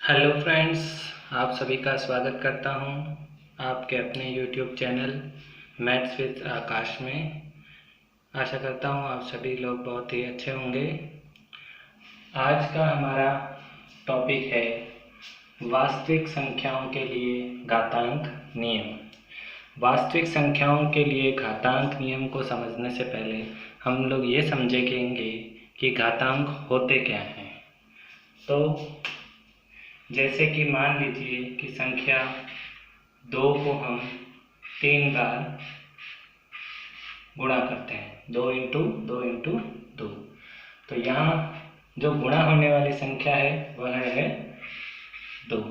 Hello friends, आप सभी का स्वागत करता हूं आपके अपने यूट्यूब चैनल मैथ्स विद आकाश में। आशा करता हूं आप सभी लोग बहुत ही अच्छे होंगे। आज का हमारा टॉपिक है वास्तविक संख्याओं के लिए घातांक नियम। वास्तविक संख्याओं के लिए घातांक नियम को समझने से पहले हम लोग ये समझेंगे कि घातांक होते क्या हैं। तो जैसे कि मान लीजिए कि संख्या 2 को हम 3 बार गुणा करते हैं, 2 इंटू 2 इंटू 2। तो यहाँ जो गुणा होने वाली संख्या है वह है 2।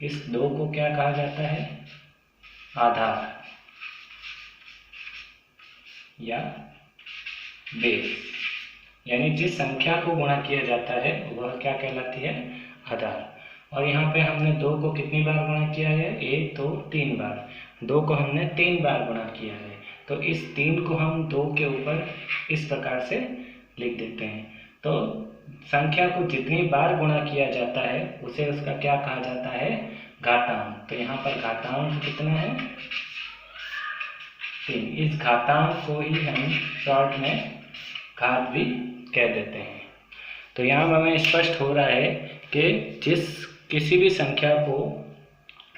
इस 2 को क्या कहा जाता है? आधार या बेस। यानी जिस संख्या को गुणा किया जाता है वह क्या कहलाती है? आधार। और यहाँ पे हमने 2 को कितनी बार गुणा किया है? 1 2 3 बार। 2 को हमने 3 बार गुणा किया है, तो इस 3 को हम 2 के ऊपर इस प्रकार से लिख देते हैं। तो संख्या को जितनी बार गुणा किया जाता है उसे उसका क्या कहा जाता है? घातांक। तो यहाँ पर घातांक कितना है? 3। इस घातांक को ही हम शॉर्ट में घात भी कह देते हैं। तो यहाँ हमें स्पष्ट हो रहा है कि किसी भी संख्या को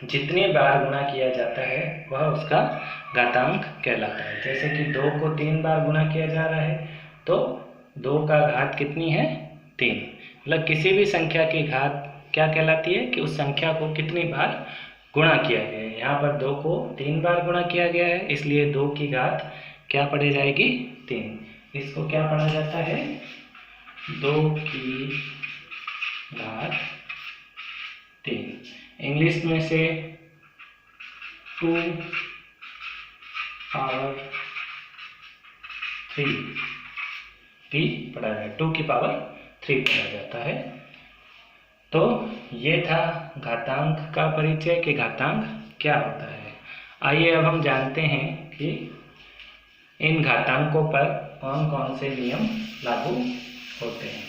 जितनी बार गुणा किया जाता है वह उसका घातांक कहलाता है। जैसे कि 2 को 3 बार गुणा किया जा रहा है, तो 2 का घात कितनी है? 3। मतलब किसी भी संख्या की घात क्या कहलाती है कि उस संख्या को कितनी बार गुणा किया गया है। यहाँ पर 2 को 3 बार गुणा किया गया है, इसलिए 2 की घात क्या पढ़ी जाएगी? 3। इसको क्या पढ़ा जाता है? 2 की घात 3। इंग्लिश में से 2 पावर 3 भी पढ़ा जाए, 2 की पावर 3 पढ़ा जाता है। तो ये था घातांक का परिचय कि घातांक क्या होता है। आइए अब हम जानते हैं कि इन घातांकों पर कौन कौन से नियम लागू होते हैं।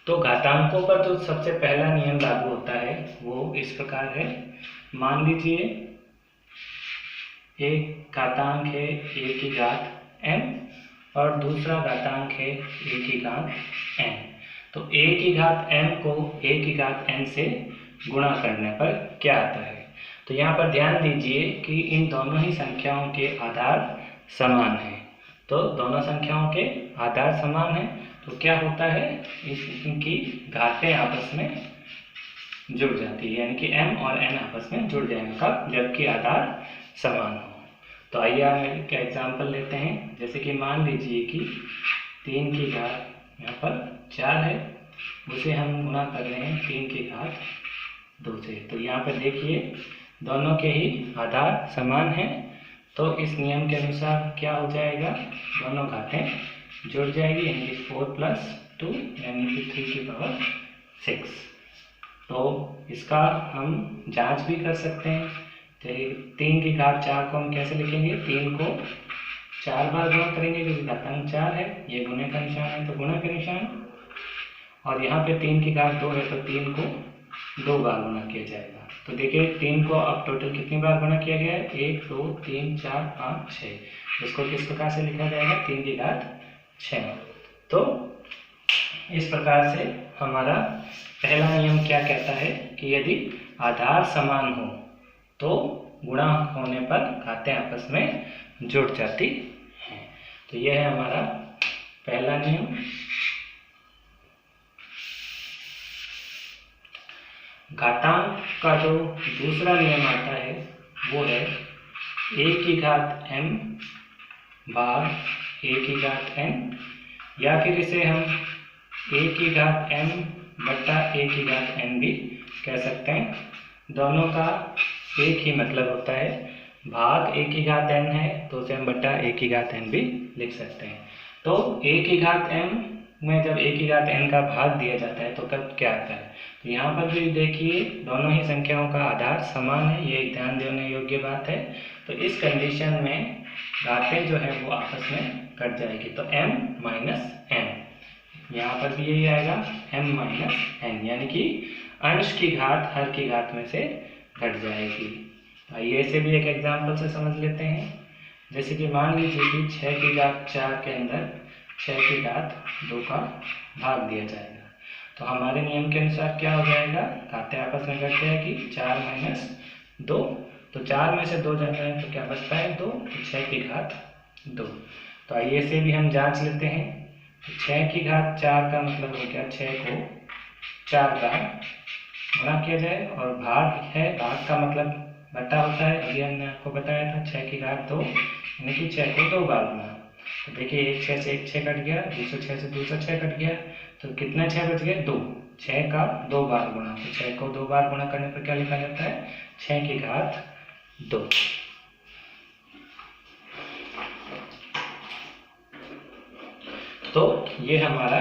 तो घातांकों पर जो सबसे पहला नियम लागू होता है वो इस प्रकार है। मान लीजिए एक घातांक है a की घात m और दूसरा घातांक है a की घात n। तो a की घात m को a की घात n से गुणा करने पर क्या आता है? तो यहाँ पर ध्यान दीजिए कि इन दोनों ही संख्याओं के आधार समान हैं। तो दोनों संख्याओं के आधार समान हैं, तो क्या होता है? इनकी घातें आपस में जुड़ जाती है, यानी कि m और n आपस में जुड़ जाएंगे जबकि आधार समान हो। तो आइए हम एक एग्जाम्पल लेते हैं। जैसे कि मान लीजिए कि 3 की घात यहाँ पर 4 है, उसे हम गुणा कर रहे हैं 3 की घात 2 से। तो यहाँ पर देखिए दोनों के ही आधार समान हैं, तो इस नियम के अनुसार क्या हो जाएगा? दोनों घातें जुड़ जाएगी, यानी कि 4 + 2 यानी कि 3 की पावर 6। तो इसका हम जांच भी कर सकते हैं। तो 3 की घात 4 को हम कैसे लिखेंगे? 3 को 4 बार गुणा करेंगे क्योंकि घातांक 4 है, ये गुणे का निशान है तो गुणा का निशान। और यहाँ पे 3 की घात 2 है तो 3 को 2 बार गुणा किया जाएगा। तो देखिए 3 को अब टोटल कितनी बार गुणा किया गया है? 1 2 3 4 5 6। इसको किस प्रकार से लिखा जाएगा? 3 की घात 6। तो इस प्रकार से हमारा पहला नियम क्या कहता है कि यदि आधार समान हो तो गुणा होने पर घातें आपस में जुड़ जाती हैं। तो यह है हमारा पहला नियम। घातांक का जो दूसरा नियम आता है वो है a की घात m भाग a की घात n, या फिर इसे हम a की घात m बट्टा a की घात n भी कह सकते हैं। दोनों का एक ही मतलब होता है। भाग a की घात n है तो उसे हम बट्टा a की घात n भी लिख सकते हैं। तो a की घात m में जब a की घात n का भाग दिया जाता है तो कब क्या आता है? तो यहाँ पर भी देखिए दोनों ही संख्याओं का आधार समान है, ये ध्यान देने योग्य बात है। तो इस कंडीशन में घातें जो है वो आपस में कट जाएगी। तो m माइनस n, यहाँ पर भी यही आएगा m माइनस n, यानी कि अंश की घात हर की घात में से घट जाएगी। आइए इसे भी एक एग्जाम्पल से समझ लेते हैं। जैसे कि मान लीजिए कि 6 की घात 4 के अंदर 6 की घात 2 का भाग दिया जाएगा, तो हमारे नियम के अनुसार क्या हो जाएगा, घातें आपस में घट जाएगी। 4 माइनस 2, तो 4 में से 2 जाता है तो क्या बचता है 2, तो 6 की घात 2। तो आइए इसे भी हम जांच लेते हैं। तो 6 की घात 4 का मतलब हो गया 6 को 4 बार गुणा किया जाए, और भाग है, भाग का मतलब बटा होता है। अभी हमने आपको बताया था 6 की घात 2, यानी कि 6 को 2 बार गुणा। तो देखिए एक 6 से एक 6 कट गया, 206 से 206 कट गया, तो कितने 6 बच गए 2, 6 का 2 बार गुणा। तो 6 को 2 बार गुणा करने पर क्या लिखा जाता है 6 की घात 2। तो ये हमारा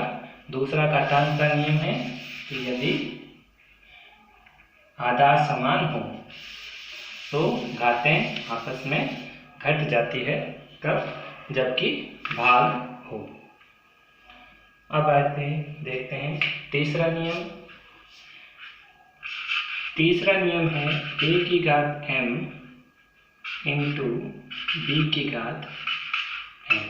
दूसरा घातांक का नियम है कि यदि आधार समान हो तो घातें आपस में घट जाती है, कब, जबकि भाग हो। अब आते हैं, देखते हैं तीसरा नियम। तीसरा नियम है a की घात m इंटू b की घात n।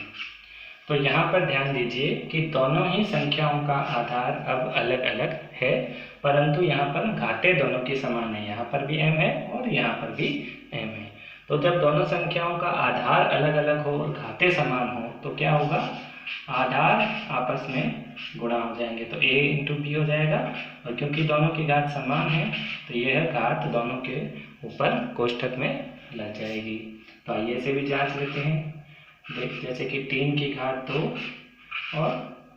तो यहाँ पर ध्यान दीजिए कि दोनों ही संख्याओं का आधार अब अलग अलग है, परंतु यहाँ पर घातें दोनों की समान है। यहाँ पर भी m है और यहाँ पर भी m है। तो जब दोनों संख्याओं का आधार अलग अलग हो और घातें समान हो तो क्या होगा, आधार आपस में गुणा हो जाएंगे, तो a इंटू बी हो जाएगा। और क्योंकि दोनों की घात समान है तो यह घात दोनों के ऊपर कोष्ठक में लग जाएगी। तो आइए इसे भी जांच लेते हैं। जैसे कि 3 की घात 2 और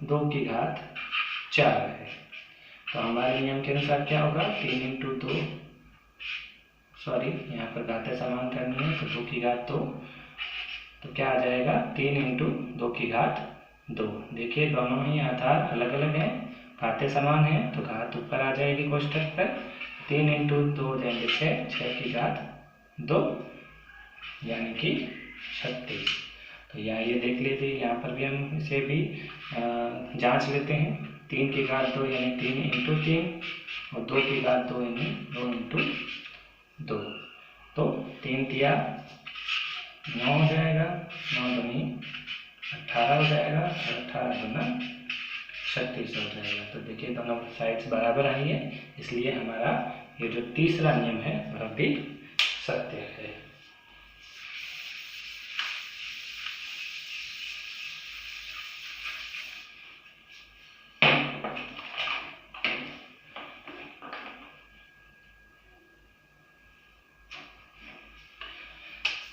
2 की घात 4 है, तो हमारे नियम के अनुसार क्या होगा, 3 इंटू 2, सॉरी यहाँ पर घातें समान करनी है, तो 2 की घात 2, तो क्या आ जाएगा 3 इंटू 2 की घात 2। देखिए दोनों ही आधार अलग अलग हैं, घातें समान हैं, तो घात ऊपर आ जाएगी कोष्ठक पर। 3 इंटू 2 हो जाएंगे 6, 6 की घात 2, यानी कि 36। तो यहाँ ये देख लीजिए, यहाँ पर भी हम इसे भी जांच लेते हैं। 3 की घात 2 यानी 3 इंटू 3, और 2 की घात 2 यानी 2 इंटू 2। तो 3 तिया 9 हो जाएगा, 9 दूनी 18 हो जाएगा, और 18 दूना 36 हो जाएगा। तो देखिए दोनों साइड्स बराबर आई है, इसलिए हमारा ये जो तीसरा नियम है वह भी सत्य है।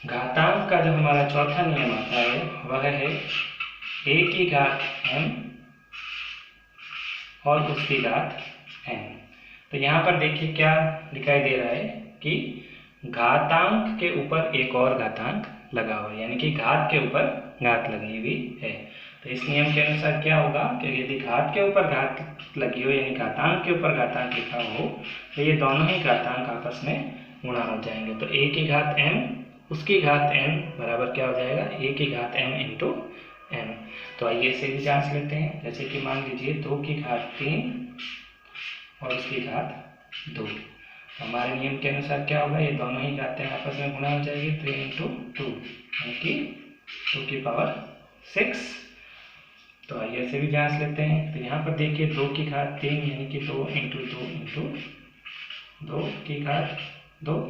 घातांक का जो हमारा चौथा नियम आता है वह है a की घात m और उसकी घात n। तो यहाँ पर देखिए क्या दिखाई दे रहा है कि घातांक के ऊपर एक और घातांक लगा हुआ है, यानी कि घात के ऊपर घात लगी हुई है। तो इस नियम के अनुसार क्या होगा कि यदि घात के ऊपर घात लगी हो, यानी घातांक के ऊपर घातांक लिखा हो, तो ये दोनों ही घातांक आपस में गुणा हो जाएंगे। तो a की घात m उसकी घात n बराबर क्या हो जाएगा, a की घात m इंटू n। तो आइए इसे भी जांच लेते हैं। जैसे कि मान लीजिए 2 की घात 3 और उसकी घात 2, तो हमारे नियम के अनुसार क्या होगा, ये दोनों ही घातें आपस में गुणा हो जाएगी। 3 इंटू 2 यानी कि 2 की पावर 6। तो आइए इसे भी जांच लेते हैं। तो यहाँ पर देखिए 2 की घात 3 यानी कि 2 इंटू 2 इंटू 2 की घात 2,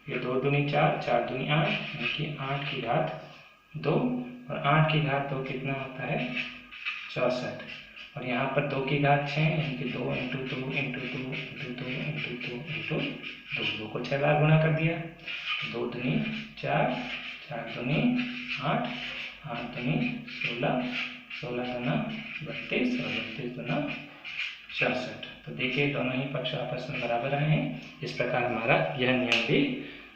ये 2 दूनी 4, 4 दूनी 8, यानी कि 8 की घात 2, और 8 की घात 2 कितना होता है 64। और यहाँ पर 2 की घात 6 यानी कि 2 into 2 into 2 into 2 into 2 into 2, 2 को 6 बार गुणा कर दिया। 2 दूनी 4, 4 दूनी 8, 8 दूनी 16, 16 दूना 32, और 32 दूना 66। तो देखिए दोनों ही पक्ष आपस में बराबर आए हैं। इस प्रकार हमारा यह नियम भी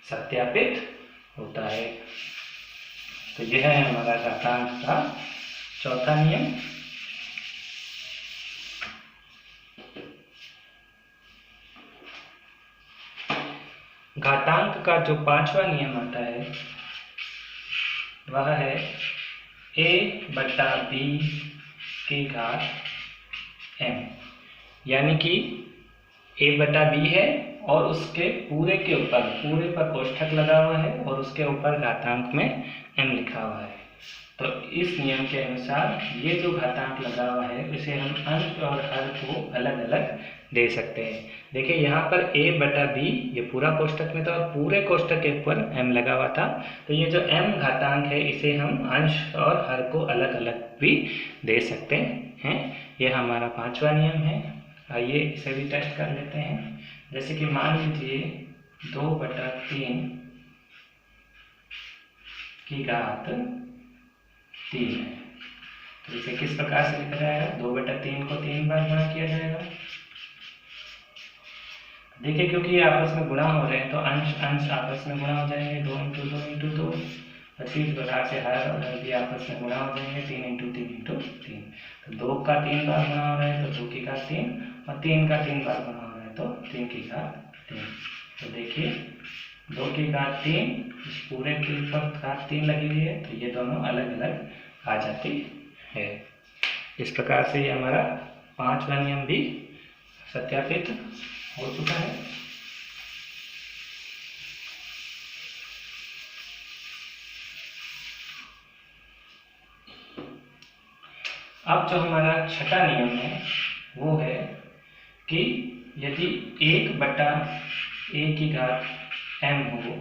सत्यापित होता है। तो यह है हमारा घातांक का चौथा नियम। घातांक का जो पांचवा नियम आता है वह है a/b की घात m, यानी कि a/b है और उसके पूरे के ऊपर, पूरे पर कोष्ठक लगा हुआ है और उसके ऊपर घातांक में m लिखा हुआ है। तो इस नियम के अनुसार ये जो घातांक लगा हुआ है इसे हम अंश और हर को अलग अलग दे सकते हैं। देखिए यहाँ पर a/b ये पूरा कोष्ठक में था और पूरे कोष्ठक के ऊपर m लगा हुआ था, तो ये जो m घातांक है इसे हम अंश और हर को अलग अलग भी दे सकते हैं। ये हमारा 5वां नियम है। आइए इसे भी टेस्ट कर लेते हैं। जैसे कि मान लीजिए 2/3 की घात 3 है, तो इसे किस प्रकार से लिखा जाएगा? 2/3 को 3 बार गुणा किया जाएगा। देखिए क्योंकि ये आपस में गुणा हो रहे हैं तो अंश अंश आपस में गुणा हो जाएंगे, 2 × 2 × 2। इसी प्रकार से हर और हर भी आपस में गुणा हो जाएंगे, 3 × 3 × 3। तो 2 का 3 बार गुणा हो रहा है तो 2 की घात 3, और 3 का 3 बार गुणा हो रहा है तो 3 की घात 3। तो देखिए 2 की घात 3, इस पूरे के ऊपर घात 3 लगी हुई है, तो ये दोनों अलग अलग आ जाती है। इस प्रकार से ये हमारा 5वां नियम भी सत्यापित हो चुका है। अब जो हमारा 6वां नियम है वो है कि यदि 1/a की घात m हो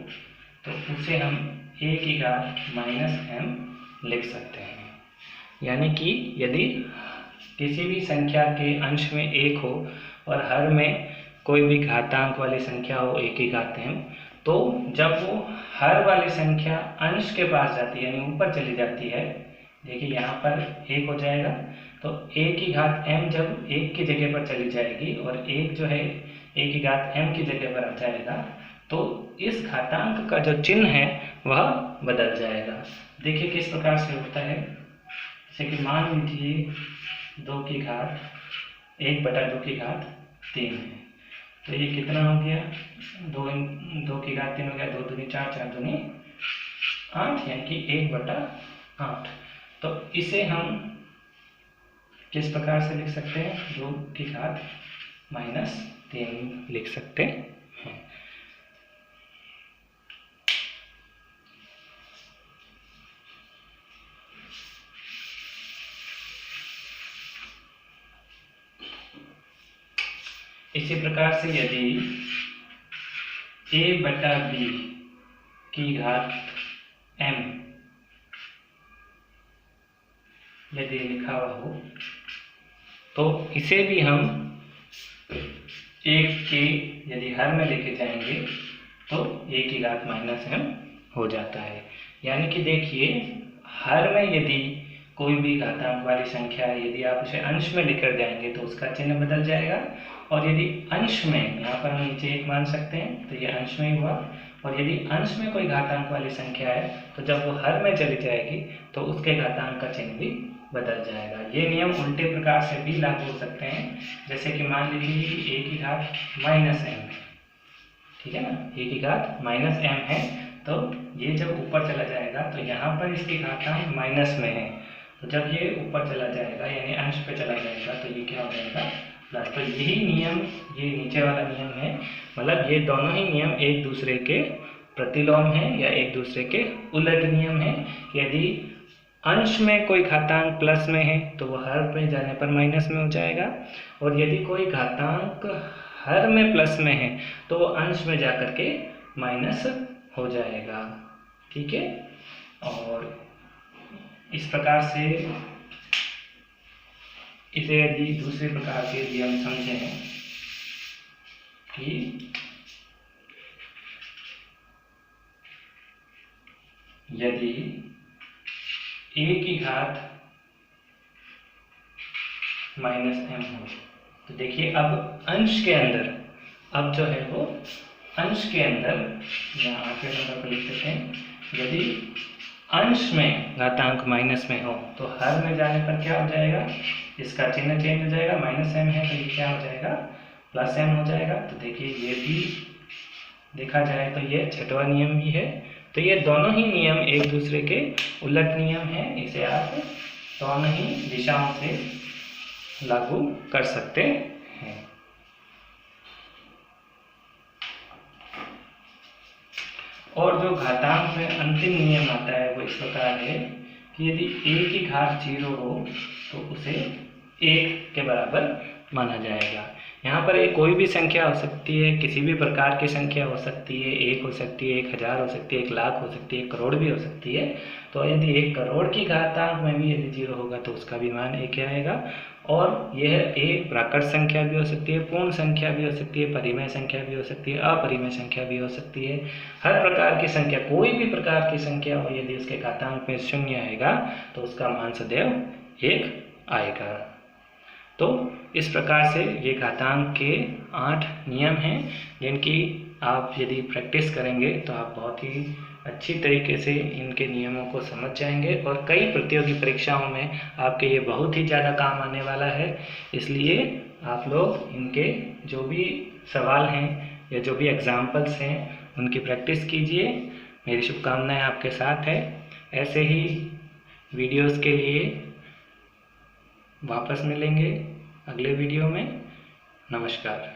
तो उसे हम a की घात -m लिख सकते हैं। यानी कि यदि किसी भी संख्या के अंश में 1 हो और हर में कोई भी घातांक वाली संख्या हो a की घात m, तो जब वो हर वाली संख्या अंश के पास जाती है यानी ऊपर चली जाती है, देखिए यहाँ पर 1 हो जाएगा, तो a की घात m जब 1 की जगह पर चली जाएगी और 1 जो है a की घात m की जगह पर आ जाएगा, तो इस घातांक का जो चिन्ह है वह बदल जाएगा। देखिए किस प्रकार से होता है। जैसे कि मान लीजिए 2 की घात 1/2 की घात 3 है, तो ये कितना हो गया? 2 की घात 3 हो गया, 2 दूनी 4, 4 दूनी 8, यानी कि 1/8। तो इसे हम किस प्रकार से लिख सकते हैं? 2 की घात -3 लिख सकते हैं। इसी प्रकार से यदि a/b की घात m यदि लिखा हुआ हो तो इसे भी हम 1 के यदि हर में लेके जाएंगे तो a की घात -m हो जाता है। यानी कि देखिए हर में यदि कोई भी घातांक वाली संख्या है, यदि आप उसे अंश में लेकर जाएंगे तो उसका चिन्ह बदल जाएगा, और यदि अंश में, यहाँ पर हम नीचे 1 मान सकते हैं तो ये अंश में ही हुआ, और यदि अंश में कोई घातांक वाली संख्या है तो जब वो हर में चली जाएगी तो उसके घातांक का चिन्ह भी बदल जाएगा। ये नियम उल्टे प्रकार से भी लागू हो सकते हैं। जैसे कि मान लीजिए कि a की घात -m है, ठीक है ना, a की घात -m है, तो ये जब ऊपर चला जाएगा तो यहाँ पर इसकी घातांक माइनस में है, तो जब ये ऊपर चला जाएगा यानी अंश पे चला जाएगा तो ये क्या हो जाएगा? प्लस। तो यही नियम, ये नीचे वाला नियम है, मतलब ये दोनों ही नियम एक दूसरे के प्रतिलोम है या एक दूसरे के उलट नियम है। यदि अंश में कोई घातांक प्लस में है तो वो हर पे जाने पर माइनस में हो जाएगा, और यदि कोई घातांक हर में प्लस में है तो वो अंश में जाकर के माइनस हो जाएगा। ठीक है, और इस प्रकार से इसे यदि दूसरे प्रकार से यदि हम समझें कि यदि a की घात -m हो तो देखिए अब अंश के अंदर, अब जो है वो अंश के अंदर, यहाँ आगे नंबर पर लिख देते हैं, यदि अंश में घातांक माइनस में हो तो हर में जाने पर क्या हो जाएगा? इसका चिन्ह चेंज हो जाएगा, -m है तो ये क्या हो जाएगा? +m हो जाएगा। तो देखिए ये भी देखा जाए तो ये 6वां नियम भी है तो ये दोनों ही नियम एक दूसरे के उलट नियम हैं, इसे आप दोनों ही दिशाओं से लागू कर सकते हैं। और जो घातांक में अंतिम नियम आता है वो इस प्रकार है कि यदि a की घात 0 हो तो उसे 1 के बराबर माना जाएगा। यहाँ पर एक कोई भी संख्या हो सकती है, किसी भी प्रकार की संख्या हो सकती है, 1 हो सकती है, 1000 हो सकती है, 1 लाख हो सकती है, 1 करोड़ भी हो सकती है। तो यदि 1 करोड़ की घातांक में भी यदि 0 होगा तो उसका भी मान 1 आएगा। और यह एक प्राकृत संख्या भी हो सकती है, पूर्ण संख्या भी हो सकती है, परिमेय संख्या भी हो सकती है, अपरिमेय संख्या भी हो सकती है। हर प्रकार की संख्या, कोई भी प्रकार की संख्या हो, यदि उसके घातांक में 0 आएगा तो उसका मान सदैव 1 आएगा। तो इस प्रकार से ये घातांक के 8 नियम हैं, जिनकी आप यदि प्रैक्टिस करेंगे तो आप बहुत ही अच्छी तरीके से इनके नियमों को समझ जाएंगे और कई प्रतियोगी परीक्षाओं में आपके ये बहुत ही ज़्यादा काम आने वाला है। इसलिए आप लोग इनके जो भी सवाल हैं या जो भी एग्जाम्पल्स हैं उनकी प्रैक्टिस कीजिए। मेरी शुभकामनाएं आपके साथ है। ऐसे ही वीडियोस के लिए वापस मिलेंगे अगले वीडियो में। नमस्कार।